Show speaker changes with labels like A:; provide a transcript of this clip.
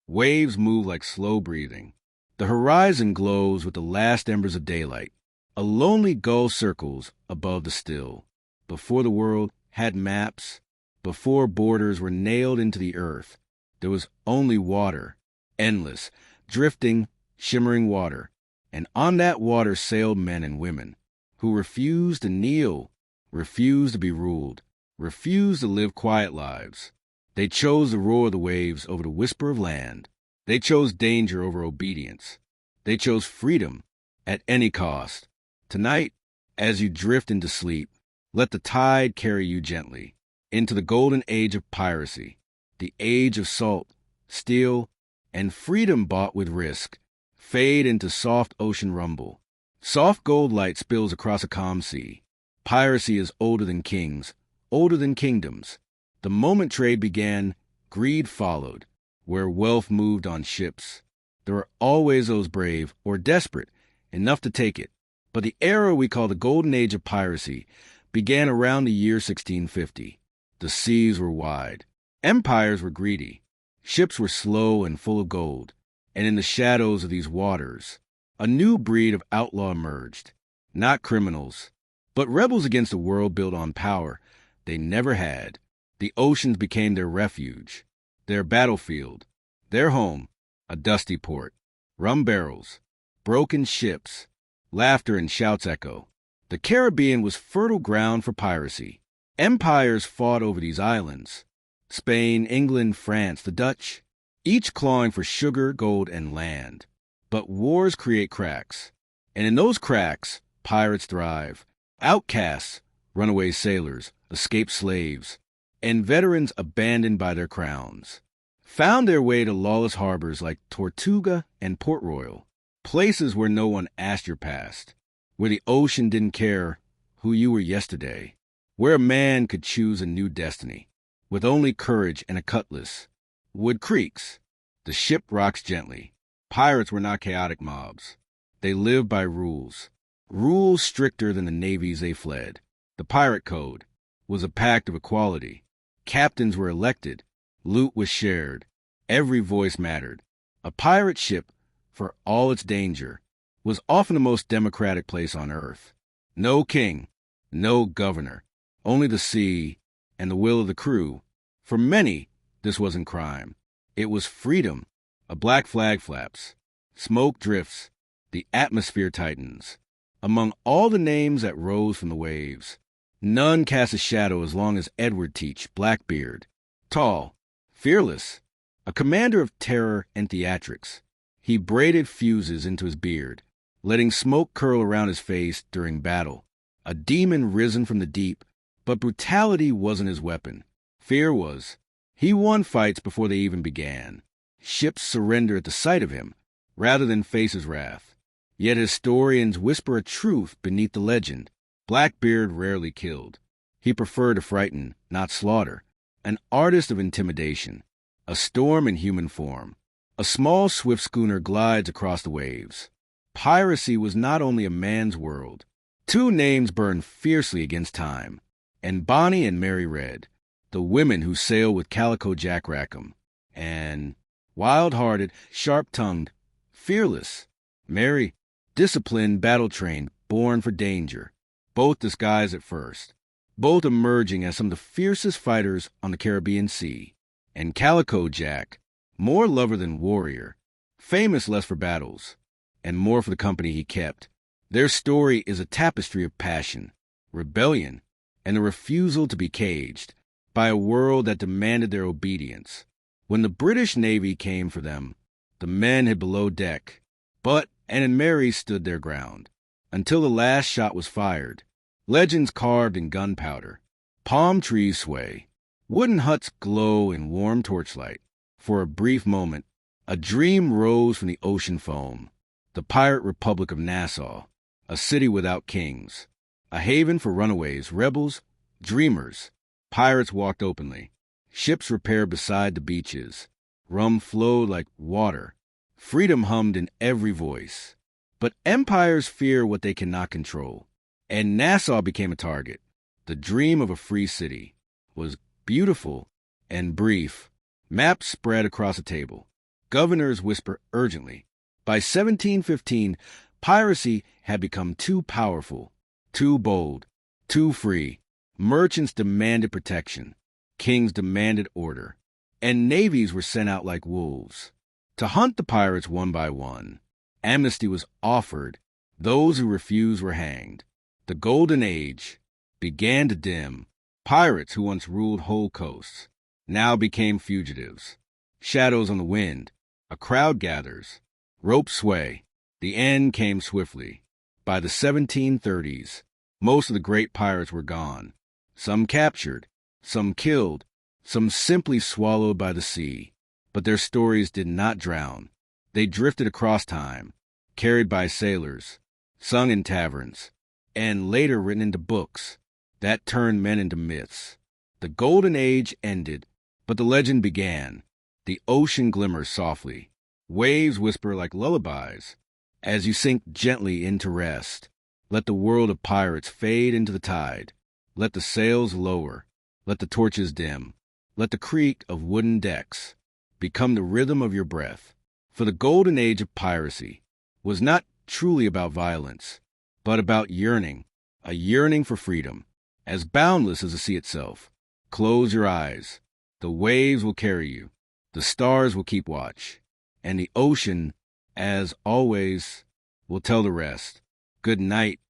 A: Waves move like slow breathing. The horizon glows with the last embers of daylight. A lonely gull circles above the still. Before the world had maps, before borders were nailed into the earth, there was only water, endless, drifting, shimmering water. And on that water sailed men and women who refused to kneel, refused to be ruled, refused to live quiet lives. They chose the roar of the waves over the whisper of land. They chose danger over obedience. They chose freedom at any cost. Tonight, as you drift into sleep, let the tide carry you gently into the golden age of piracy, the age of salt, steel, and freedom bought with risk. Fade into soft ocean rumble. Soft gold light spills across a calm sea. Piracy is older than kings, older than kingdoms. The moment trade began, greed followed. Where wealth moved on ships, there were always those brave or desperate enough to take it. But the era we call the Golden Age of Piracy began around the year 1650. The seas were wide. Empires were greedy. Ships were slow and full of gold. And in the shadows of these waters, a new breed of outlaw emerged. Not criminals, but rebels against a world built on power they never had. The oceans became their refuge, their battlefield, their home, a dusty port, rum barrels, broken ships, laughter and shouts echo. The Caribbean was fertile ground for piracy. Empires fought over these islands. Spain, England, France, the Dutch, each clawing for sugar, gold, and land. But wars create cracks, and in those cracks, pirates thrive. Outcasts, runaway sailors, escaped slaves, and veterans abandoned by their crowns found their way to lawless harbors like Tortuga and Port Royal, places where no one asked your past, where the ocean didn't care who you were yesterday, where a man could choose a new destiny, with only courage and a cutlass. Wood creaks. The ship rocks gently. Pirates were not chaotic mobs. They lived by rules, rules stricter than the navies they fled. The pirate code was a pact of equality. Captains were elected. Loot was shared. Every voice mattered. A pirate ship, for all its danger, was often the most democratic place on earth. No king, no governor, only the sea and the will of the crew. For many, this wasn't crime. It was freedom. A black flag flaps. Smoke drifts. The atmosphere tightens. Among all the names that rose from the waves, none cast a shadow as long as Edward Teach, Blackbeard. Tall, fearless, a commander of terror and theatrics. He braided fuses into his beard, letting smoke curl around his face during battle. A demon risen from the deep, but brutality wasn't his weapon. Fear was. He won fights before they even began. Ships surrender at the sight of him, rather than face his wrath. Yet historians whisper a truth beneath the legend. Blackbeard rarely killed. He preferred to frighten, not slaughter. An artist of intimidation. A storm in human form. A small, swift schooner glides across the waves. Piracy was not only a man's world. Two names burned fiercely against time, and Bonny and Mary Red, the women who sail with Calico Jack Rackham, and wild-hearted, sharp-tongued, fearless, Mary, disciplined, battle-trained, born for danger, both disguised at first, both emerging as some of the fiercest fighters on the Caribbean Sea, and Calico Jack, more lover than warrior, famous less for battles, and more for the company he kept. Their story is a tapestry of passion, rebellion, and the refusal to be caged by a world that demanded their obedience. When the British Navy came for them, the men hid below deck, but Anne and Mary stood their ground until the last shot was fired. Legends carved in gunpowder, palm trees sway, wooden huts glow in warm torchlight. For a brief moment, a dream rose from the ocean foam. The Pirate Republic of Nassau, a city without kings, a haven for runaways, rebels, dreamers. Pirates walked openly. Ships repaired beside the beaches. Rum flowed like water. Freedom hummed in every voice. But empires fear what they cannot control. And Nassau became a target. The dream of a free city was beautiful and brief. Maps spread across a table. Governors whisper urgently. By 1715, piracy had become too powerful, too bold, too free. Merchants demanded protection. Kings demanded order. And navies were sent out like wolves to hunt the pirates one by one. Amnesty was offered. Those who refused were hanged. The Golden Age began to dim. Pirates who once ruled whole coasts now became fugitives. Shadows on the wind. A crowd gathers. Ropes sway. The end came swiftly. By the 1730s, most of the great pirates were gone. Some captured, some killed, some simply swallowed by the sea. But their stories did not drown. They drifted across time, carried by sailors, sung in taverns, and later written into books that turned men into myths. The Golden Age ended, but the legend began. The ocean glimmers softly. Waves whisper like lullabies. As you sink gently into rest, let the world of pirates fade into the tide. Let the sails lower. Let the torches dim. Let the creak of wooden decks become the rhythm of your breath. For the Golden Age of piracy was not truly about violence, but about yearning, a yearning for freedom, as boundless as the sea itself. Close your eyes. The waves will carry you. The stars will keep watch. And the ocean, as always, will tell the rest. Good night,